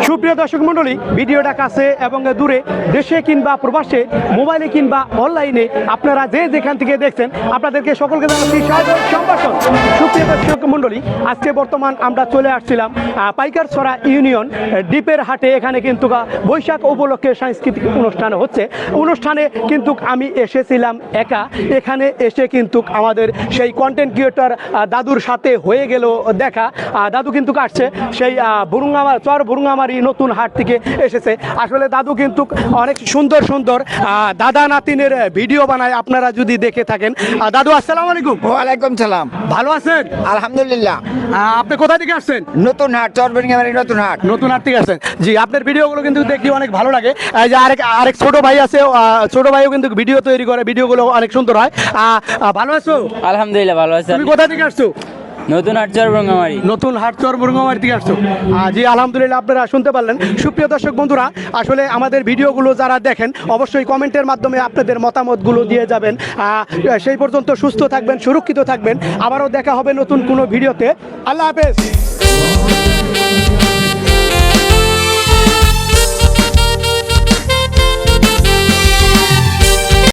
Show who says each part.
Speaker 1: সুপ্রিয় দর্শক মণ্ডলী, ভিডিওটা কাছে এবং দূরে, দেশে কিংবা প্রবাসে, মোবাইলে কিংবা অনলাইনে আপনারা যে যেখান থেকে দেখছেন, আপনাদেরকে সকলকে জানাচ্ছি স্বাগত সম্ভাষণ। সুপ্রিয় দর্শক মণ্ডলী, আজকে বর্তমান আমরা চলে আসছিলাম পাইকারছড়া ইউনিয়ন ডিপের হাটে। এখানে কিন্তু বৈশাখ উপলক্ষে সাংস্কৃতিক অনুষ্ঠান হচ্ছে। অনুষ্ঠানে কিন্তু আমি এসেছিলাম একা। এখানে এসে কিন্তু আমাদের সেই কন্টেন্ট ক্রিয়েটর দাদুর সাথে হয়ে গেল দেখা। দাদু কিন্তু আসছে সেই বুরুঙ্গামারি নতুন হাট থেকে এসেছে। আসলে দাদু কিন্তু অনেক সুন্দর সুন্দর দাদা নাতিনের ভিডিও বানায়, আপনারা যদি দেখে থাকেন। দাদু আসসালামু আলাইকুম।
Speaker 2: ওয়ালাইকুম সালাম।
Speaker 1: ভালো আছেন?
Speaker 2: আলহামদুলিল্লাহ।
Speaker 1: আপনি কোথা থেকে আসছেন?
Speaker 2: নতুন হাট, চরবরিঙ্গামারি নতুন হাট।
Speaker 1: নতুন হাট থেকে আসছেন। জি, আপনার ভিডিওগুলো কিন্তু দেখতে অনেক ভালো লাগে। এই যে আরেক ছোট ভাই আছে, ছোট ভাইও কিন্তু ভিডিও তৈরি করে, ভিডিওগুলো অনেক সুন্দর হয়। ভালো আছো?
Speaker 3: আলহামদুলিল্লাহ ভালো আছি।
Speaker 1: তুমি কোথা থেকে আসছো?
Speaker 3: নতুন হাট চরবরঙ্গামারি।
Speaker 1: নতুন হাট চরবরঙ্গামারি থেকে আসছো। জি আলহামদুলিল্লাহ, আপনারা শুনতে পারলেন। সুপ্রিয় দর্শক বন্ধুরা, আসলে আমাদের ভিডিওগুলো যারা দেখেন অবশ্যই কমেন্টের মাধ্যমে আপনাদের মতামতগুলো দিয়ে যাবেন। সেই পর্যন্ত সুস্থ থাকবেন, সুরক্ষিত থাকবেন। আবারও দেখা হবে নতুন কোনো ভিডিওতে। আল্লাহ হাফেজ।